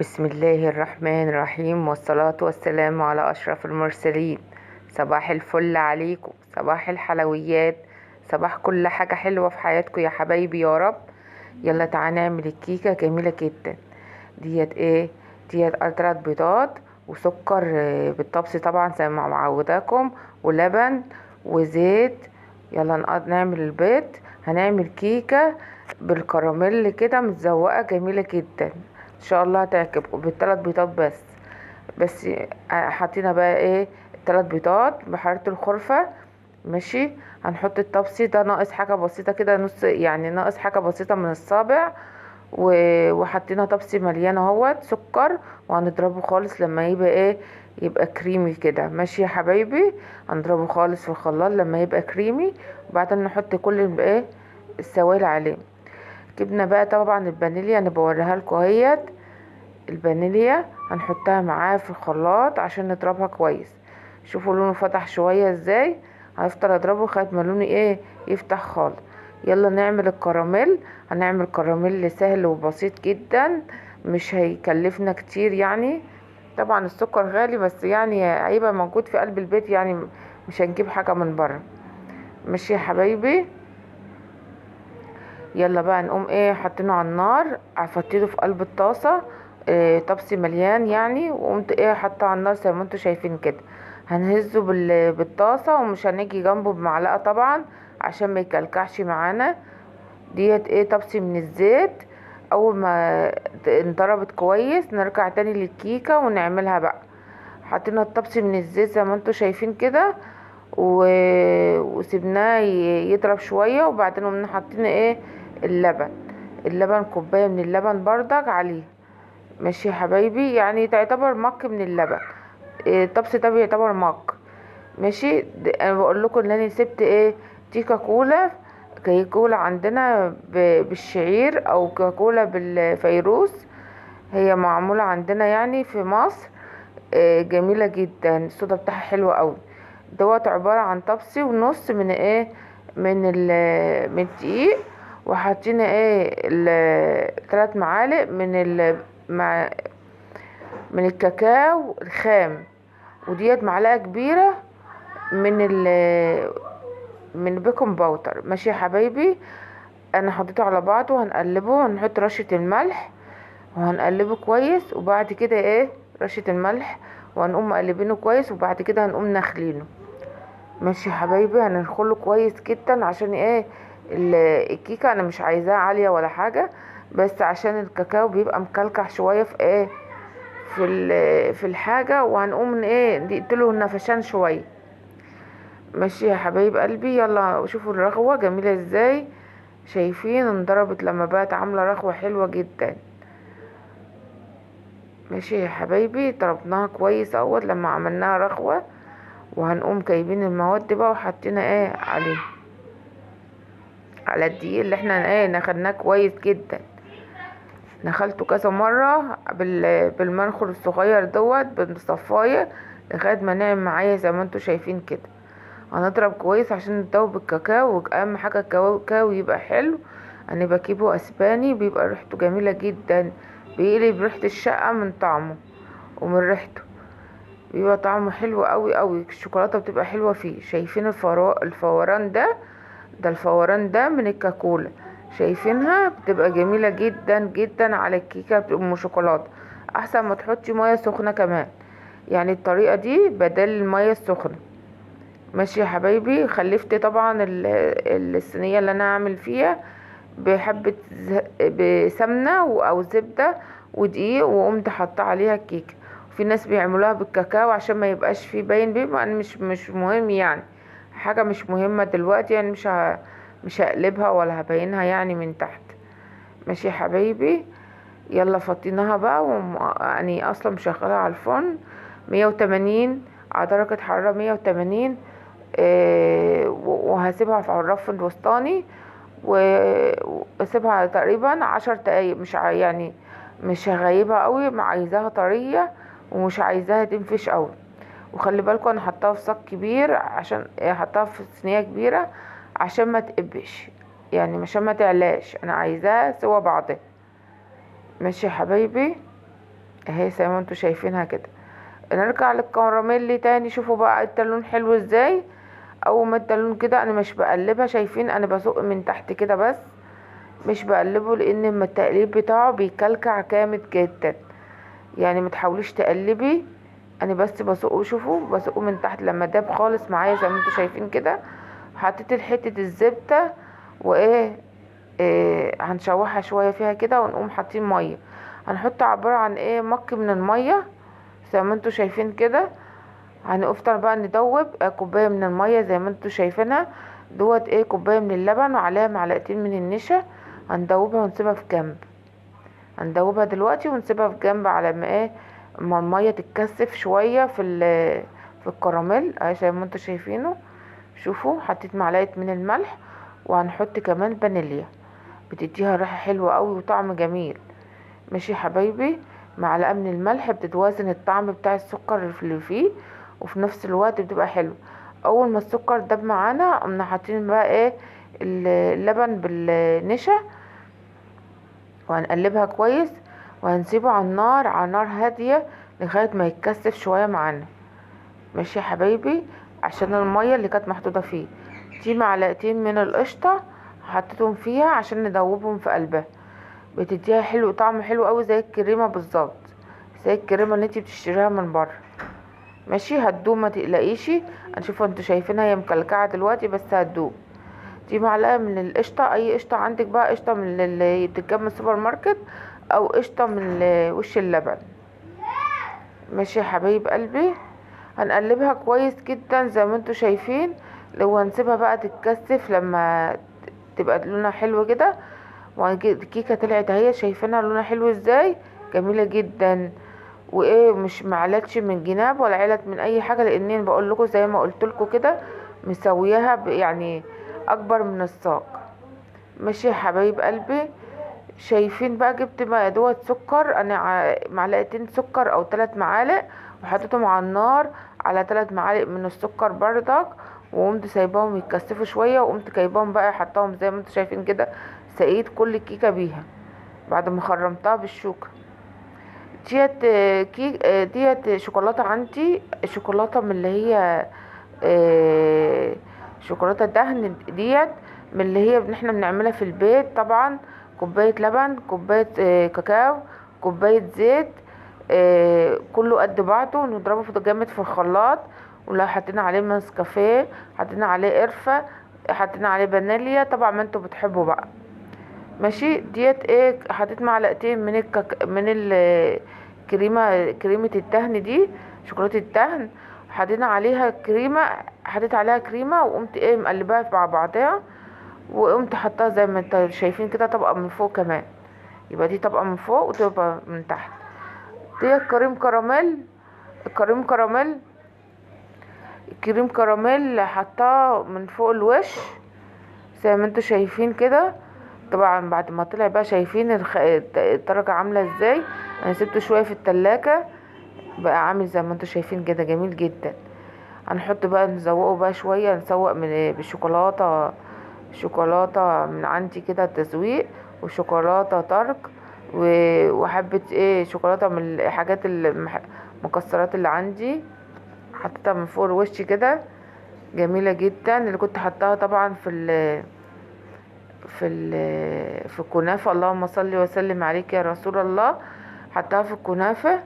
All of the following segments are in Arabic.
بسم الله الرحمن الرحيم، والصلاة والسلام على أشرف المرسلين. صباح الفل عليكم، صباح الحلويات، صباح كل حاجة حلوة في حياتكم يا حبايبي يا رب. يلا تعالى نعمل الكيكة جميلة جدا. ديت ايه؟ ديت 3 بيضات وسكر بالطبس طبعا زي ما معوداكم، ولبن وزيت. يلا نعمل البيض. هنعمل كيكة بالكراميل كده متزوقة جميلة جدا، ان شاء الله هتعجبكم بال3 بيضات بس. حطينا بقى ايه؟ 3 بيضات بحرارة الغرفة. ماشي. هنحط الطبسي ده ناقص حاجة بسيطة كده، نص يعني ناقص حاجة بسيطة من الصابع. وحطينا طبسي مليان اهوت سكر، وهنضربه خالص لما يبقى ايه؟ يبقى كريمي كده. ماشي يا حبايبي. هنضربه خالص في الخلاط لما يبقى كريمي، وبعدين نحط كل ايه؟ السوائل عليه. جبنا بقى طبعا الفانيليا، انا بوريها لكم اهيت. الفانيليا هنحطها معاه في الخلاط عشان نضربها كويس. شوفوا لونه فتح شوية ازاي. هنفضل اضربه لغاية ما لونه ايه؟ يفتح خالص. يلا نعمل الكراميل. هنعمل كراميل سهل وبسيط جدا، مش هيكلفنا كتير يعني. طبعا السكر غالي، بس يعني هيبقى موجود في قلب البيت يعني، مش هنجيب حاجة من بره. ماشي يا حبايبي. يلا بقى نقوم ايه؟ حاطينه على النار، حطيته في قلب الطاسه. إيه؟ طبسي مليان يعني، وقمت ايه؟ حاطه على النار زي ما انتوا شايفين كده. هنهزه بالطاسه، ومش هنيجي جنبه بمعلقه طبعا عشان ما يكلكعش معانا. ديت ايه؟ طبسي من الزيت. اول ما انضربت كويس نرجع تاني للكيكه ونعملها بقى. حطينا الطبسي من الزيت زي ما انتوا شايفين كده، و... وسيبناه يضرب شوية، وبعدين قمنا حاطين ايه؟ اللبن. اللبن كوباية من اللبن بردك عليه. ماشي يا حبايبي، يعني تعتبر مك من اللبن. الطبس ده بيعتبر مك. ماشي. انا بقول لكم ان انا سبت ايه؟ دي كاكولا. كاكولا عندنا بالشعير، او كاكولا بالفيروز. هي معمولة عندنا يعني في مصر. جميلة جدا، الصودا بتاعها حلو قوي. دوت عبارة عن طبسي ونص من ايه؟ من الدقيق. وحطينا ايه؟ 3 معالق مع من الكاكاو الخام. وديت معلقة كبيرة من من بيكنج باودر. ماشي يا حبايبي. انا حطيته على بعضه، وهنقلبه، هنحط رشة الملح وهنقلبه كويس. وبعد كده ايه؟ رشة الملح. وهنقوم مقلبينه كويس، وبعد كده هنقوم نخلينه. ماشي يا حبايبي. هندخله كويس جدا عشان ايه؟ الكيكه انا مش عايزاها عاليه ولا حاجه، بس عشان الكاكاو بيبقى مكلكع شويه في ايه؟ في الحاجه. وهنقوم ايه؟ نقتله النفشان شويه. ماشي يا حبايب قلبي. يلا شوفوا الرغوه جميله ازاي. شايفين انضربت لما بقت عامله رغوه حلوه جدا. ماشي يا حبايبي. ضربناها كويس اول لما عملناها رغوه. وهنقوم جايبين المواد بقى وحطينا ايه عليه؟ على الدقيق اللي احنا ايه؟ نخلناه كويس جدا. نخلته كذا مرة بالمنخل الصغير دوت بالصفاية لغاية ما نعم معايا زي ما انتوا شايفين كده. هنضرب كويس عشان ندوب الكاكاو، واهم حاجة الكاكاو يبقى حلو. انا بجيبه اسباني، بيبقى ريحته جميلة جدا، بيقلب ريحة الشقة من طعمه ومن ريحته. بيبقى طعمه حلو قوي قوي، الشوكولاتة بتبقى حلوة فيه. شايفين الفوران ده؟ ده الفوران ده من الكاكولا. شايفينها؟ بتبقى جميلة جدا جدا على الكيكة ام شوكولاتة. احسن ما تحطي مية سخنة كمان، يعني الطريقة دي بدل المية السخنة. ماشي يا حبايبي. خلفت طبعا الصينية اللي انا هعمل فيها بحبة بسمنة او زبدة ودقيق، وقمت حاطة عليها الكيكة. في ناس بيعملوها بالكاكاو عشان ما يبقاش فيه باين بيبقى. انا مش مهم يعني، حاجة مش مهمة دلوقتي يعني. مش هقلبها ولا هبينها يعني من تحت. ماشي يا حبايبي. يلا فطيناها بقى يعني اصلا مشغلها على الفرن 180، على درجة حرارة 180. وهسيبها في الرف الوسطاني، واسيبها تقريبا 10 دقايق. مش يعني مش هغيبها قوي، ما عايزاها طرية ومش عايزاها تنفش قوي. وخلي بالكم انا حطاها في صاج كبير، عشان حطاها في صينية كبيرة عشان ما تقبش يعني، عشان ما تعلاش. انا عايزاها سوا بعضها. ماشي يا حبايبي. اهي زي ما انتوا شايفينها كده. نرجع للكراميل تاني. شوفوا بقى التالون حلو ازاي. اول ما التالون كده انا مش بقلبها، شايفين انا بزق من تحت كده بس، مش بقلبه، لان اما التقليب بتاعه بيكلكع جامد جدا. يعني متحاوليش تقلبي، انا بس بزقه. شوفوا بزقه من تحت لما داب خالص معايا زي ما انتوا شايفين كده. حطيت حته الزبده وايه، هنشوحها شويه فيها كده، ونقوم حاطين ميه. هنحط عباره عن ايه، مك من الميه زي ما انتوا شايفين كده. هنفطر بقى ندوب كوبايه من الميه زي ما انتوا شايفينها دوت، ايه، كوبايه من اللبن وعليها معلقتين من النشا. هندوبها ونسيبها في جنب. هندوبها دلوقتي ونسيبها في جنب على ما ايه، اما الميه تتكثف شويه في الكراميل اهي زي ما انتوا شايفينه. شوفوا حطيت معلقه من الملح، وهنحط كمان فانيليا، بتديها ريحه حلوه قوي وطعم جميل. ماشي يا حبايبي. معلقه من الملح بتتوازن الطعم بتاع السكر اللي فيه، وفي نفس الوقت بتبقى حلو. اول ما السكر داب معانا قمنا حاطين بقى ايه، اللبن بالنشا، وهنقلبها كويس، وهنسيبه على النار، على نار هاديه لغايه ما يتكثف شويه معانا. ماشي يا حبايبي. عشان الميه اللي كانت محطوطه فيه دي، معلقتين من القشطه حطيتهم فيها عشان ندوبهم في قلبها. بتديها حلو، طعم حلو قوي زي الكريمه بالظبط، زي الكريمه اللي انتي بتشتريها من بره. ماشي، هتدوب ما تقلقيشي. هنشوفوا انتوا شايفينها هي مكلكعه دلوقتي بس هتدوب. دي معلقه من القشطه، اي قشطه عندك بقى، قشطه من اللي بتتجاب من السوبر ماركت، او قشطه من وش اللبن. ماشي يا حبايب قلبي. هنقلبها كويس جدا زي ما انتوا شايفين. لو هنسيبها بقى تتكثف لما تبقى لونها حلو كده. الكيكه طلعت اهي، شايفينها لونها حلو ازاي، جميله جدا. وايه، مش معلتش من جناب ولا علت من اي حاجه، لاني بقول لكم زي ما قلت لكم كده مسوياها يعني اكبر من الساق. ماشي يا حبايب قلبي. شايفين بقى جبت بقى دوت سكر، انا معلقتين سكر او 3 معالق، وحطيتهم على النار على 3 معالق من السكر بردك، وقمت سايباهم يتكثفوا شويه، وقمت جايباهم بقى حطاهم زي ما انتم شايفين كده. سقيت كل الكيكه بيها بعد ما خرمتها بالشوكه. ديت ديت شوكولاته عندي، شوكولاته من اللي هي شوكولاته دهن ديت، من اللي هي احنا بنعملها في البيت طبعا. كوبايه لبن، كوبايه كاكاو، كوبايه زيت، كله قد بعضه، نضربه في جامد في الخلاط. ولو حطينا عليه نسكافيه، حطينا عليه قرفه، حطينا عليه فانيليا، طبعا ما انتوا بتحبوا بقى. ماشي. ديت ايه، حطيت معلقتين من كريمة الدهن دي، شوكولاتة الدهن. حطينا عليها كريمة، حطيت عليها كريمة، وقمت ايه مقلباها مع بعضها، وقمت حطاها زي ما انت شايفين كده طبقة من فوق كمان. يبقى دي طبقة من فوق وطبقة من تحت. ديت كريم كراميل. كريم كراميل، كريم كراميل حطاه من فوق الوش زي ما انتوا شايفين كده. طبعا بعد ما طلع بقى شايفين الدرجة عاملة ازاي. انا سبته شوية في التلاجة بقى عامل زي ما انتوا شايفين كده، جميل جدا. هنحط بقى نزوقه بقى شوية، نسوق بالشوكولاتة، شوكولاتة من عندي كده تزويق، وشوكولاتة ترك، وحبة ايه شوكولاتة من الحاجات المكسرات اللي عندي، حطيتها من فوق الوش كده، جميلة جدا. اللي كنت حطاها طبعا في الكنافة. اللهم صل وسلم عليك يا رسول الله. حطها في الكنافة.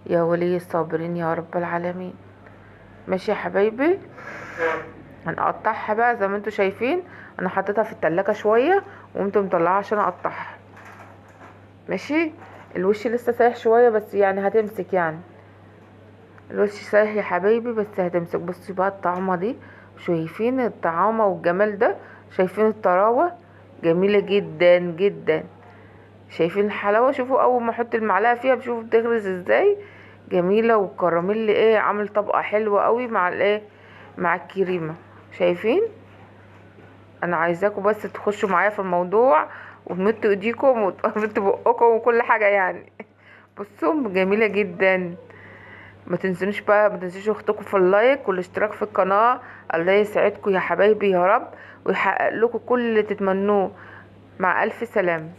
يا ولي الصابرين يا رب العالمين. ماشي يا حبايبي. هنقطعها بقى زي ما انتوا شايفين. انا حطيتها في التلاجة شوية، وقمت مطلعها عشان اقطعها. ماشي. الوش لسه سايح شوية بس يعني هتمسك يعني. الوش سايح يا حبايبي بس هتمسك. بصي بقى الطعمة دي، شايفين الطعامة والجمال ده، شايفين الطراوة، جميلة جدا جدا. شايفين الحلاوة، شوفوا اول ما احط المعلقة فيها بشوف بتغرز ازاي، جميلة. والكراميل ايه عامل طبقة حلوة قوي مع الايه، مع الكريمة. شايفين. انا عايزاكم بس تخشوا معايا في الموضوع، وتمدوا ايديكم وتمدوا بقكم وكل حاجة يعني. بصوا جميلة جدا. ما تنسونش بقى، ما تنسوش اختكم في اللايك والاشتراك في القناة. الله يسعدكم يا حبايبي يا رب، ويحقق لكم كل اللي تتمنوه. مع الف سلامة.